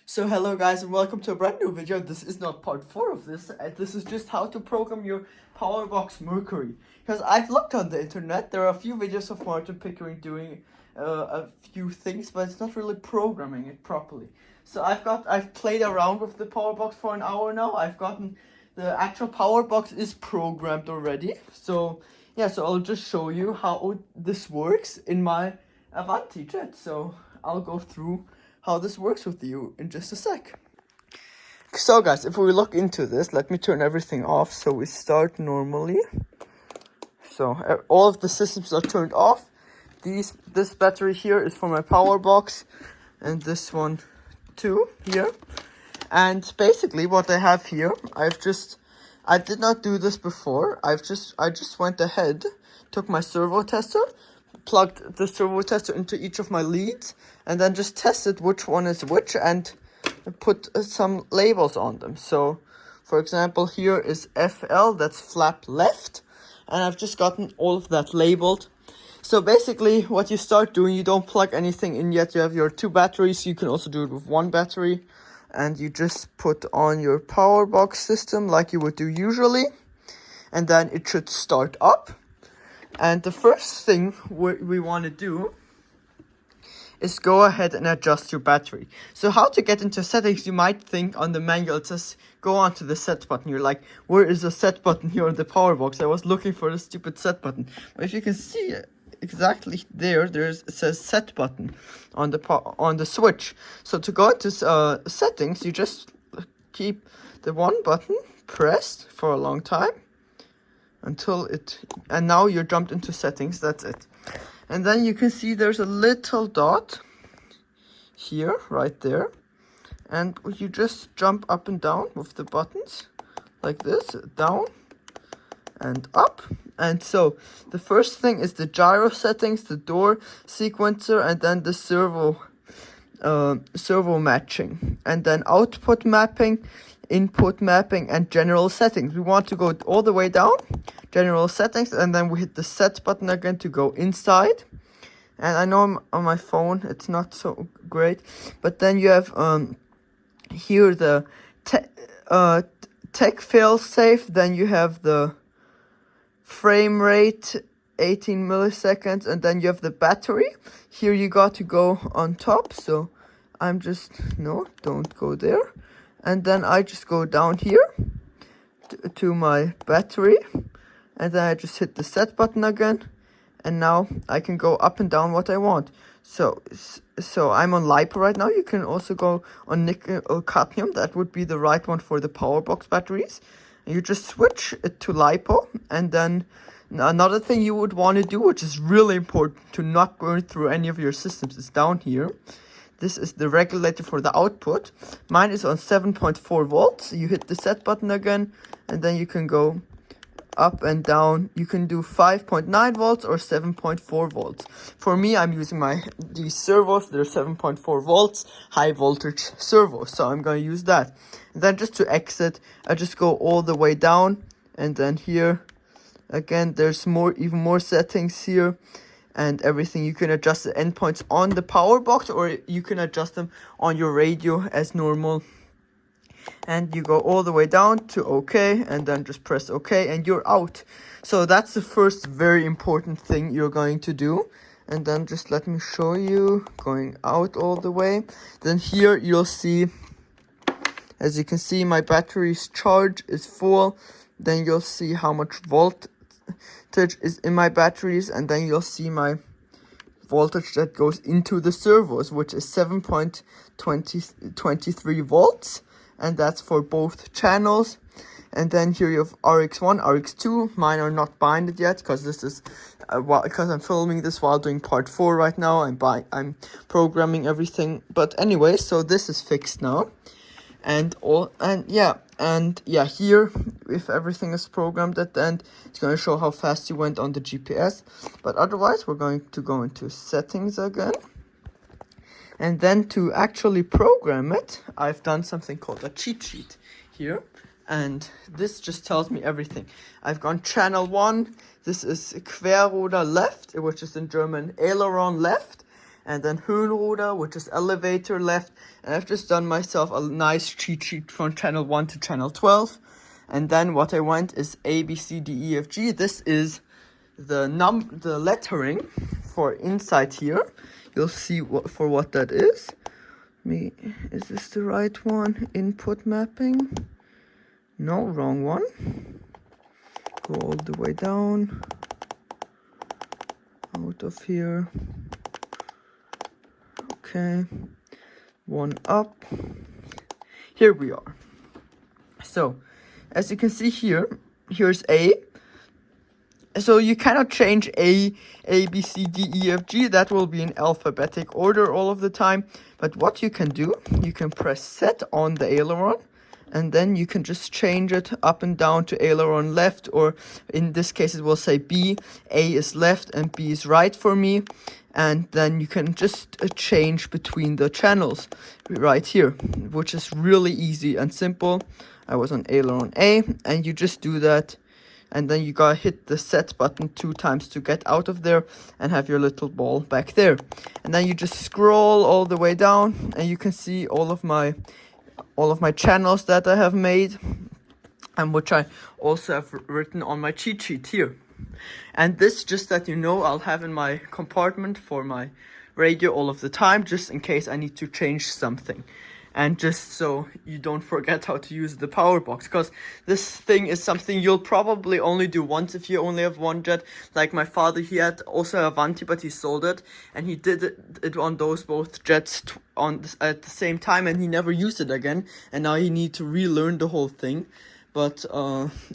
So hello guys and welcome to a brand new video. This is not part 4 of this. This is just how to program your Powerbox Mercury. Because I've looked on the internet, there are a few videos of Martin Pickering doing a few things, but it's not really programming it properly. So I've played around with the Powerbox for an hour now. I've gotten the actual Powerbox is programmed already. So yeah, so I'll just show you how this works in my Avanti jet. So I'll go through how this works with you in just a sec. So guys, if we look into this, let me turn everything off. So we start normally. So all of the systems are turned off. This battery here is for my power box, and this one too here. And basically what I have here, I did not do this before. I just went ahead, took my servo tester, plugged the servo tester into each of my leads, and then just tested which one is which and put some labels on them. So for example, here is FL, that's flap left, and I've just gotten all of that labeled. So basically what you start doing, you don't plug anything in yet. You have your 2 batteries. You can also do it with 1 battery, and you just put on your power box system like you would do usually, and then it should start up. And the first thing we want to do is go ahead and adjust your battery. So how to get into settings, you might think on the manual it says go on to the set button. You're like, where is the set button here on the power box? I was looking for the stupid set button. But if you can see exactly there, it says set button on the switch. So to go into settings, you just keep the 1 button pressed for a long time and now you're jumped into settings. That's it. And then you can see there's a little dot here, right there, and you just jump up and down with the buttons like this, down and up. And so the first thing is the gyro settings, the door sequencer, and then the servo matching, and then output mapping, input mapping, and general settings. We want to go all the way down, general settings, and then we hit the set button again to go inside. And I know on my phone it's not so great, but then you have here the tech failsafe, then you have the frame rate 18 milliseconds, and then you have the battery. Here you got to go on top, so I'm just, no, don't go there. And then I just go down here to my battery, and then I just hit the set button again, and now I can go up and down what I want. So I'm on LiPo right now. You can also go on nickel or cadmium. That would be the right one for the power box batteries. And you just switch it to LiPo, and then another thing you would want to do, which is really important to not burn through any of your systems, is down here. This is the regulator for the output. Mine is on 7.4 volts. You hit the set button again, and then you can go up and down. You can do 5.9 volts or 7.4 volts. For me, I'm using these servos. They're 7.4 volts, high voltage servos. So I'm going to use that. And then just to exit, I just go all the way down. And then here, again, there's even more settings here. And everything, you can adjust the endpoints on the power box, or you can adjust them on your radio as normal. And you go all the way down to OK, and then just press OK, and you're out. So that's the first very important thing you're going to do. And then just let me show you going out all the way. Then here you'll see, as you can see, my battery's charge is full. Then you'll see how much voltage is in my batteries, and then you'll see my voltage that goes into the servos, which is 7.23 volts, and that's for both channels. And then here you have RX1, RX2. Mine are not binded yet because this is because I'm filming this while doing part 4 right now. I'm programming everything, but anyway, so this is fixed now. Here, if everything is programmed at the end, it's going to show how fast you went on the GPS. But otherwise, we're going to go into settings again. And then to actually program it, I've done something called a cheat sheet here. And this just tells me everything. I've gone channel 1. This is Querruder left, which is in German aileron left. and then Höhenruder, which is elevator left. And I've just done myself a nice cheat sheet from channel 1 to channel 12. And then what I want is A, B, C, D, E, F, G. This is the lettering for inside here. You'll see what that is. Is this the right one? Input mapping? No, wrong one. Go all the way down. Out of here. Okay. One up. Here we are. So, as you can see here, here's A. So you cannot change A, B, C, D, E, F, G. That will be in alphabetic order all of the time. But what you can do, you can press set on the aileron. And then you can just change it up and down to aileron left. Or in this case, it will say B. A is left and B is right for me. And then you can just change between the channels right here, which is really easy and simple. I was on aileron A, and you just do that. And then you gotta hit the set button 2 times to get out of there and have your little ball back there. And then you just scroll all the way down, and you can see all of my channels that I have made, and which I also have written on my cheat sheet here. And this, just that you know, I'll have in my compartment for my radio all of the time, just in case I need to change something. And just so you don't forget how to use the power box, because this thing is something you'll probably only do once if you only have one jet. Like my father, he had also a Avanti, but he sold it, and he did it on those both jets at the same time, and he never used it again. And now he need to relearn the whole thing. But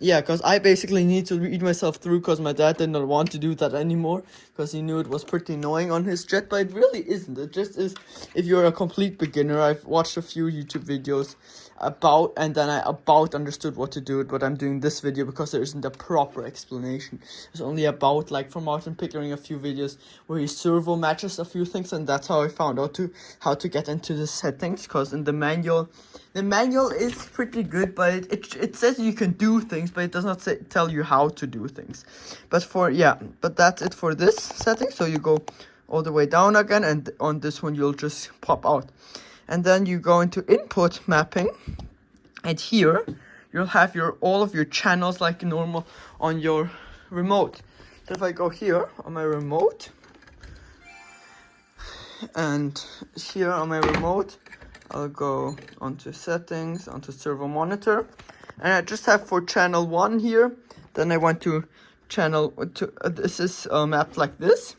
yeah, because I basically need to read myself through, because my dad did not want to do that anymore, because he knew it was pretty annoying on his jet. But it really isn't. It just is. If you're a complete beginner, I've watched a few YouTube videos and then I understood what to do it. But I'm doing this video because there isn't a proper explanation. It's only about, like, from Martin Pickering, a few videos where he servo matches a few things, and that's how I found out how to get into the settings. Because in the manual is pretty good, but it says you can do things, but it does not tell you how to do things. But that's it for this setting. So you go all the way down again, and on this one you'll just pop out. And then you go into input mapping, and here you'll have all of your channels like normal on your remote. So if I go here on my remote, and here on my remote, I'll go onto settings, onto servo monitor, and I just have for channel 1 here. Then I went to channel 2. This is mapped like this.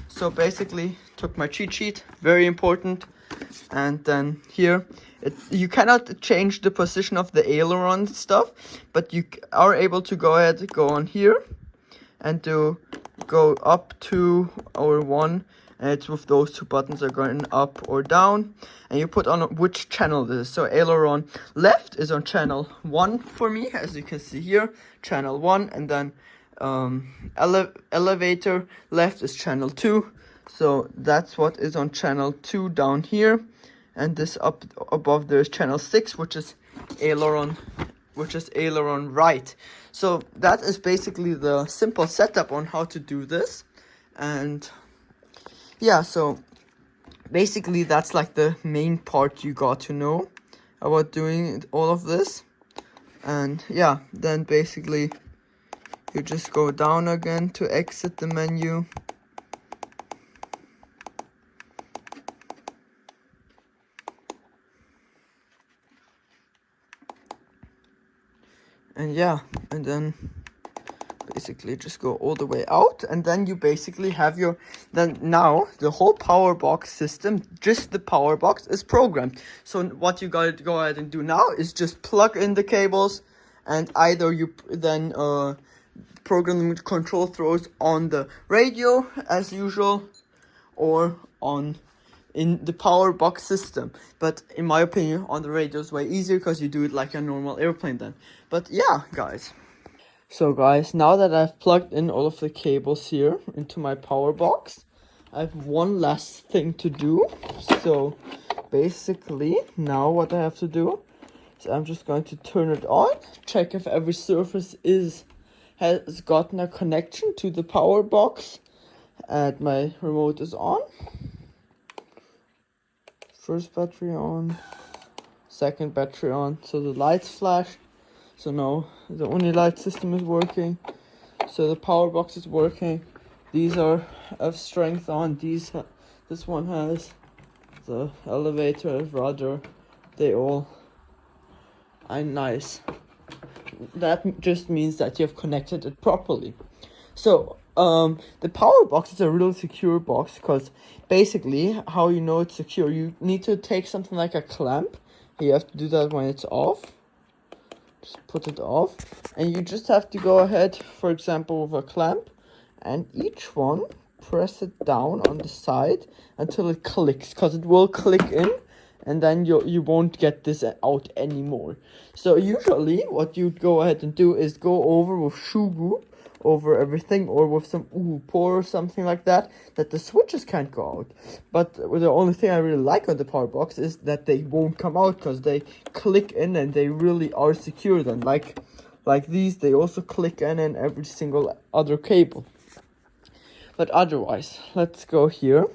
So basically, took my cheat sheet, very important. And then here, you cannot change the position of the aileron stuff, but you are able to go on here, and go up 2 or 1. And it's with those 2 buttons are going up or down, and you put on which channel this is. So aileron left is on channel 1 for me, as you can see here, channel 1, and then elevator left is channel 2. So that's what is on channel 2 down here, and this up above there is channel 6, which is aileron right. So that is basically the simple setup on how to do this. And yeah, so basically that's like the main part you got to know about doing all of this. And yeah, then basically you just go down again to exit the menu. And yeah, and then basically just go all the way out, and then you basically have now the whole power box system, just the power box, is programmed. So what you gotta go ahead and do now is just plug in the cables, and either you then program the control throws on the radio as usual, or in the power box system. But in my opinion, on the radio is way easier, because you do it like a normal airplane then. But yeah, guys. So guys, now that I've plugged in all of the cables here into my power box, I have one last thing to do. So basically, now what I have to do is I'm just going to turn it on, check if every surface has gotten a connection to the power box, and my remote is on. First battery on, second battery on, so the lights flash. So now the only light system is working. So the power box is working. These are of strength on. This one has the elevator, rudder. They all are nice. That just means that you have connected it properly. So the power box is a real secure box, because basically how you know it's secure, you need to take something like a clamp. You have to do that when it's off. Just put it off, and you just have to go ahead, for example, with a clamp, and each one press it down on the side until it clicks, because it will click in, and then you won't get this out anymore. So usually what you'd go ahead and do is go over with shoe glue over everything, or with some pour or something like that the switches can't go out. But the only thing I really like on the power box is that they won't come out, because they click in and they really are secure. Then like these, they also click in every single other cable. But otherwise, let's go here,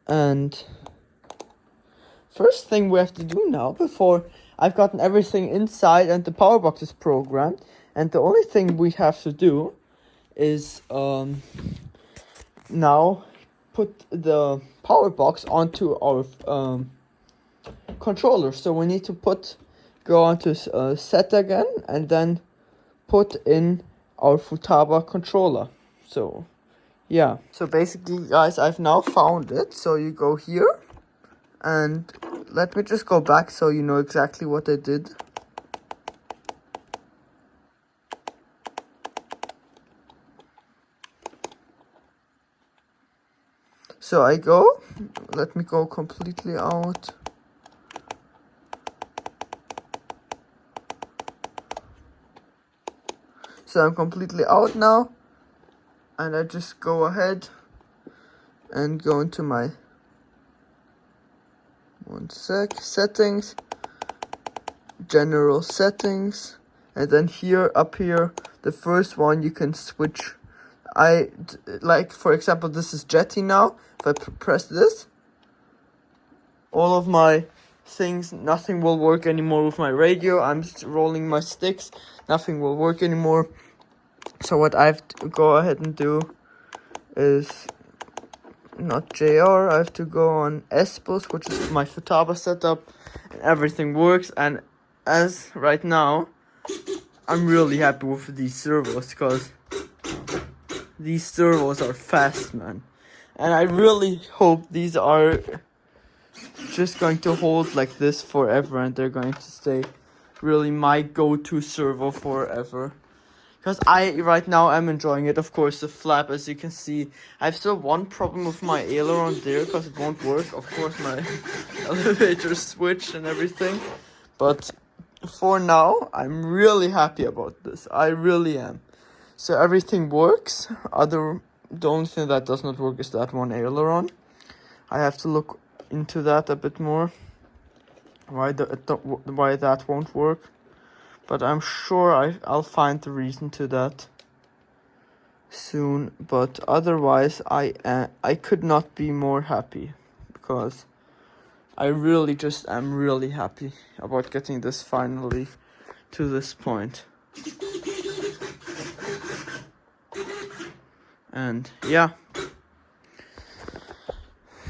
and first thing we have to do now, before I've gotten everything inside and the power box is programmed, and the only thing we have to do is now put the power box onto our controller. So we need to go onto set again, and then put in our Futaba controller. So yeah, so basically guys, I've now found it. So you go here, and let me just go back so you know exactly what I did. So let me go completely out. So I'm completely out now, and I just go ahead and go into my settings, general settings, and then up here, the first one you can switch. Like, for example, this is Jetty now. If I press this, all of my things, nothing will work anymore with my radio. I'm rolling my sticks, nothing will work anymore. So what I have to go ahead and do is not JR, I have to go on S-Bus, which is my Futaba setup, and everything works. And as right now, I'm really happy with these servos, because these servos are fast, man. And I really hope these are just going to hold like this forever, and they're going to stay really my go-to servo forever. Because right now I'm enjoying it. Of course, the flap, as you can see, I have still one problem with my aileron there, because it won't work. Of course, my elevator switch and everything. But for now, I'm really happy about this. I really am. So everything works. The only thing that does not work is that one aileron. I have to look into that a bit more. Why that won't work. But I'm sure I'll find the reason to that soon. But otherwise, I could not be more happy, because I really just am really happy about getting this finally to this point. And yeah.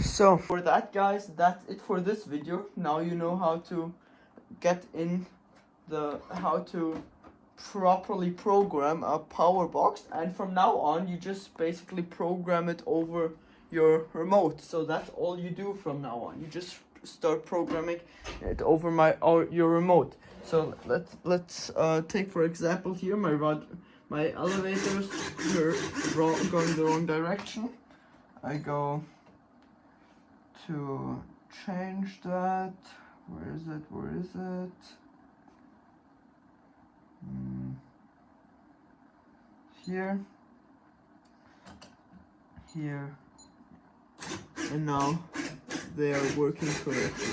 So for that, guys, that's it for this video. Now you know how to get in how to properly program a power box, and from now on you just basically program it over your remote. So that's all you do from now on. You just start programming it over your remote. So let's take for example here my elevators are going the wrong direction. I go to change that. Where is it? Here, and now they are working correctly.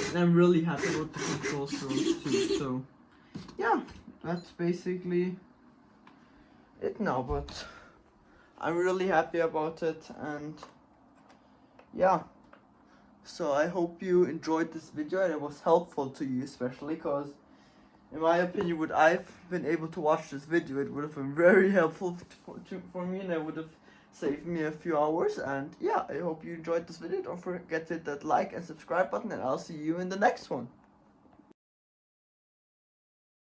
And I'm really happy with the controls for those too. So yeah, that's basically it now, but I'm really happy about it, and yeah, So I hope you enjoyed this video and it was helpful to you, especially because in my opinion, would I've been able to watch this video, it would have been very helpful for me, and it would have saved me a few hours. And yeah, I hope you enjoyed this video. Don't forget to hit that like and subscribe button, and I'll see you in the next one.